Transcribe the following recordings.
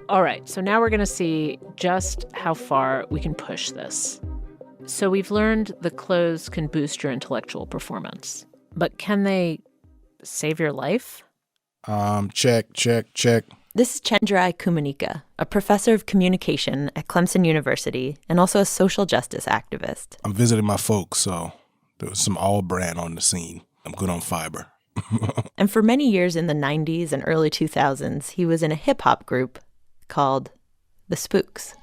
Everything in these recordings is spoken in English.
All right, so now we're going to see just how far we can push this. So we've learned that clothes can boost your intellectual performance. But can they save your life? Check. This is Chenjerai Kumanika, a professor of communication at Clemson University and also a social justice activist. I'm visiting my folks, so there was some all brand on the scene. I'm good on fiber. And for many years in the 90s and early 2000s, he was in a hip-hop group called The Spooks.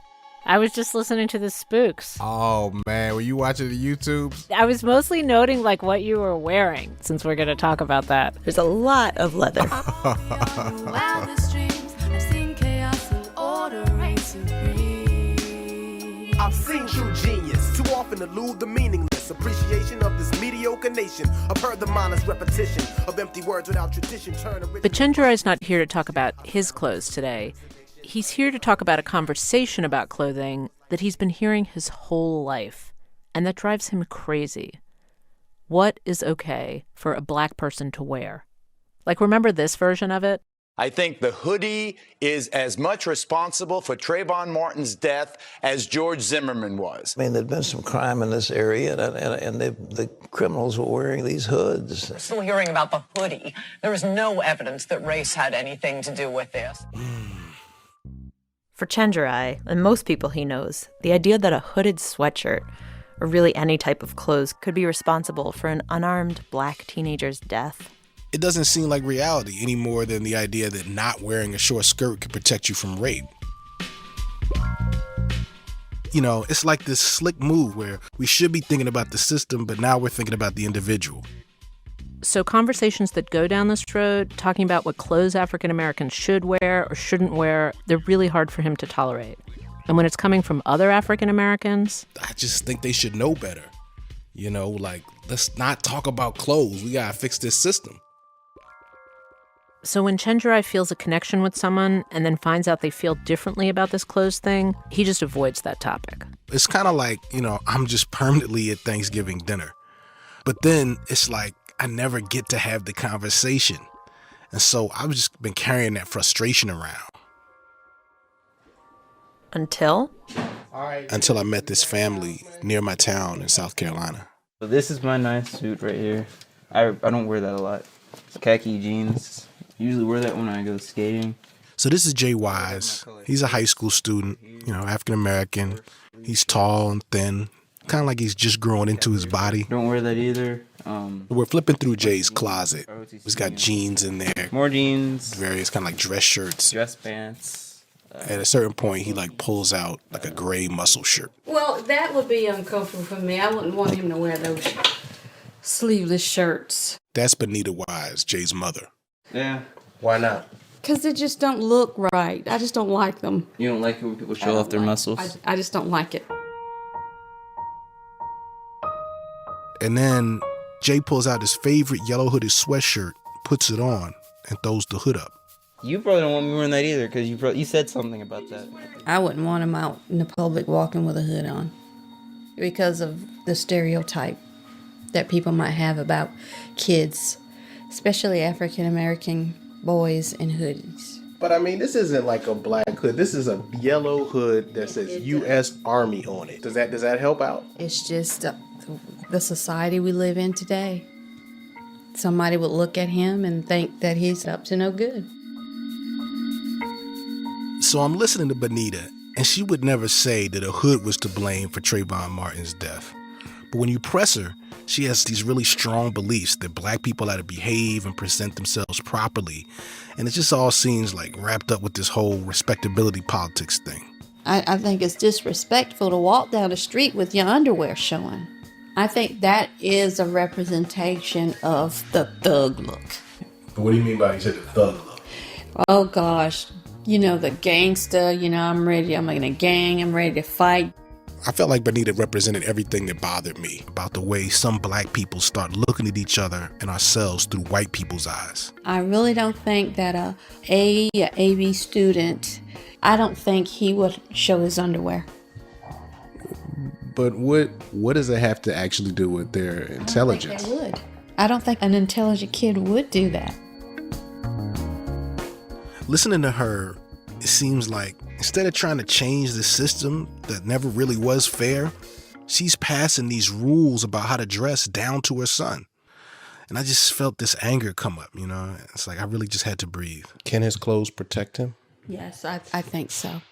I was just listening to the Spooks. Oh, man, were you watching the YouTubes? I was mostly noting, like, what you were wearing, since we're going to talk about that. There's a lot of leather. I've seen true genius, too often elude the meaningless appreciation of this mediocre nation. I've heard the mindless repetition of empty words without tradition turn. But Chenjerai's not here to talk about his clothes today. He's here to talk about a conversation about clothing that he's been hearing his whole life, and that drives him crazy. What is okay for a black person to wear? Like, remember this version of it? I think the hoodie is as much responsible for Trayvon Martin's death as George Zimmerman was. I mean, there'd been some crime in this area, and the criminals were wearing these hoods. We're still hearing about the hoodie. There is no evidence that race had anything to do with this. For Chenjerai, and most people he knows, the idea that a hooded sweatshirt, or really any type of clothes, could be responsible for an unarmed black teenager's death. It doesn't seem like reality any more than the idea that not wearing a short skirt could protect you from rape. You know, it's like this slick move where we should be thinking about the system, but now we're thinking about the individual. So conversations that go down this road, talking about what clothes African Americans should wear or shouldn't wear, they're really hard for him to tolerate. And when it's coming from other African Americans, I just think they should know better. You know, like, let's not talk about clothes. We gotta fix this system. So when Chenjerai feels a connection with someone and then finds out they feel differently about this clothes thing, he just avoids that topic. It's kind of like, you know, I'm just permanently at Thanksgiving dinner. But then it's like I never get to have the conversation. And so I've just been carrying that frustration around. Until I met this family near my town in South Carolina. So this is my nice suit right here. I don't wear that a lot. Khaki jeans. Usually wear that when I go skating. So this is Jay Wise. He's a high school student, you know, African American. He's tall and thin, kind of like he's just growing into his body. Don't wear that either. We're flipping through Jay's closet. He's got jeans in there. More jeans. Various kind of like dress shirts. Dress pants. At a certain point, he like pulls out like a gray muscle shirt. Well, that would be uncomfortable for me. I wouldn't want him to wear those sleeveless shirts. That's Benita Wise, Jay's mother. Yeah. Why not? Because they just don't look right. I just don't like them. You don't like it when people show off their muscles? I just don't like it. And then Jay pulls out his favorite yellow hooded sweatshirt, puts it on, and throws the hood up. You probably don't want me wearing that either because you said something about that. I wouldn't want him out in the public walking with a hood on because of the stereotype that people might have about kids, especially African American boys in hoodies. But I mean, this isn't like a black hood. This is a yellow hood that says U.S. Army on it. Does that help out? It's just the society we live in today. Somebody would look at him and think that he's up to no good. So I'm listening to Benita, and she would never say that a hood was to blame for Trayvon Martin's death. But when you press her, she has these really strong beliefs that black people ought to behave and present themselves properly. And it just all seems like wrapped up with this whole respectability politics thing. I think it's disrespectful to walk down the street with your underwear showing. I think that is a representation of the thug look. What do you mean by you said the thug look? Oh gosh, you know, the gangster, you know, I'm in a gang, I'm ready to fight. I felt like Benita represented everything that bothered me about the way some black people start looking at each other and ourselves through white people's eyes. I really don't think that a AB student, I don't think he would show his underwear. But what does it have to actually do with their intelligence? I don't think they would. I don't think an intelligent kid would do that. Listening to her it seems like instead of trying to change the system that never really was fair, she's passing these rules about how to dress down to her son. And I just felt this anger come up, you know? It's like I really just had to breathe. Can his clothes protect him? Yes, I think so.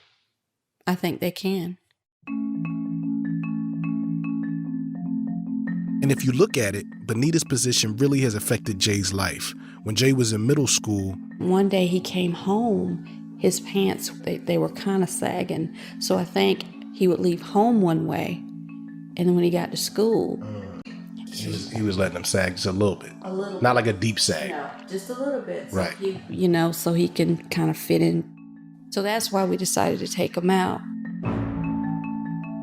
I think they can. And if you look at it, Bonita's position really has affected Jay's life. When Jay was in middle school, one day he came home, his pants, they were kind of sagging. So I think he would leave home one way, and then when he got to school, he was letting them sag just a little bit. A little Not like a deep sag. No, just a little bit. Right. So so he can kind of fit in. So that's why we decided to take him out.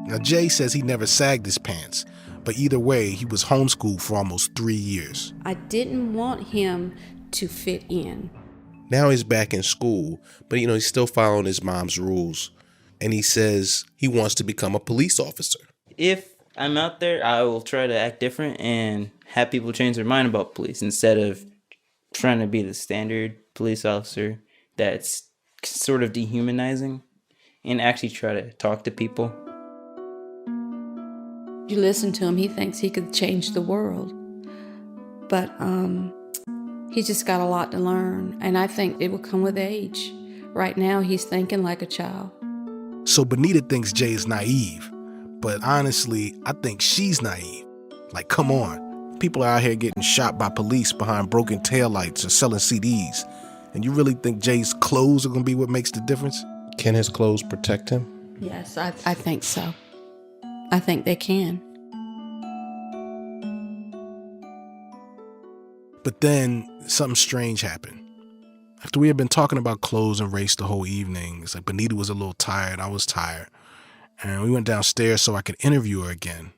Now, Jay says he never sagged his pants, but either way, he was homeschooled for almost 3 years. I didn't want him to fit in. Now he's back in school, but he's still following his mom's rules. And he says he wants to become a police officer. If I'm out there, I will try to act different and have people change their mind about police instead of trying to be the standard police officer that's sort of dehumanizing, and actually try to talk to people. You listen to him, he thinks he could change the world. But he's just got a lot to learn, and I think it will come with age. Right now, he's thinking like a child. So Bonita thinks Jay is naive, but honestly, I think she's naive. Like, come on. People are out here getting shot by police behind broken taillights or selling CDs. And you really think Jay's clothes are going to be what makes the difference? Can his clothes protect him? Yes, I think so. I think they can. But then something strange happened. After we had been talking about clothes and race the whole evening, it's like Bonita was a little tired, I was tired. And we went downstairs so I could interview her again.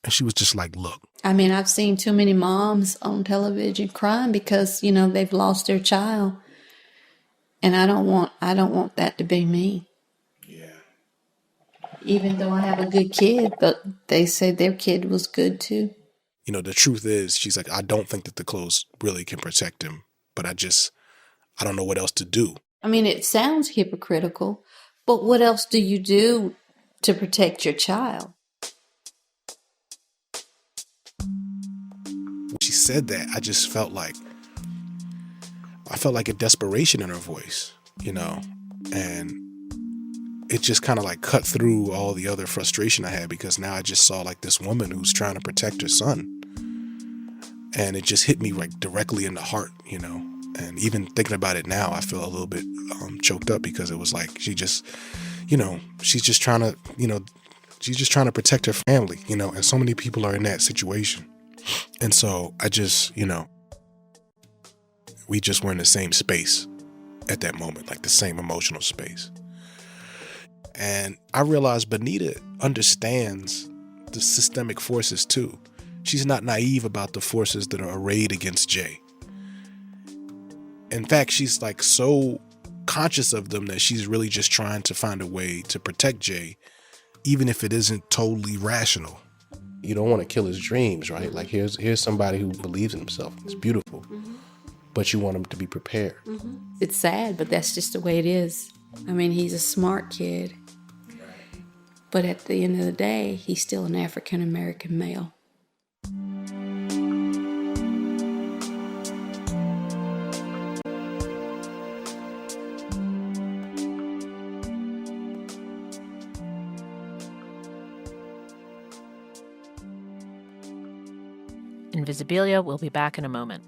And she was just like, look. I mean, I've seen too many moms on television crying because, they've lost their child. And I don't want that to be me. Yeah. Even though I have a good kid, but they said their kid was good too. The truth is, she's like, I don't think that the clothes really can protect him, but I don't know what else to do. I mean, it sounds hypocritical, but what else do you do to protect your child? When she said that, I just felt like a desperation in her voice, and it just kind of like cut through all the other frustration I had, because now I just saw like this woman who's trying to protect her son. And it just hit me like directly in the heart, and even thinking about it now, I feel a little bit choked up, because it was like, she just, she's just trying to protect her family, and so many people are in that situation. And so I just, we just were in the same space at that moment, like the same emotional space. And I realized Bonita understands the systemic forces too. She's not naive about the forces that are arrayed against Jay. In fact, she's like so conscious of them that she's really just trying to find a way to protect Jay, even if it isn't totally rational. You don't want to kill his dreams, right? Like here's somebody who believes in himself. It's beautiful. Mm-hmm. But you want him to be prepared. Mm-hmm. It's sad, but that's just the way it is. I mean, he's a smart kid. But at the end of the day, he's still an African-American male. Invisibilia will be back in a moment.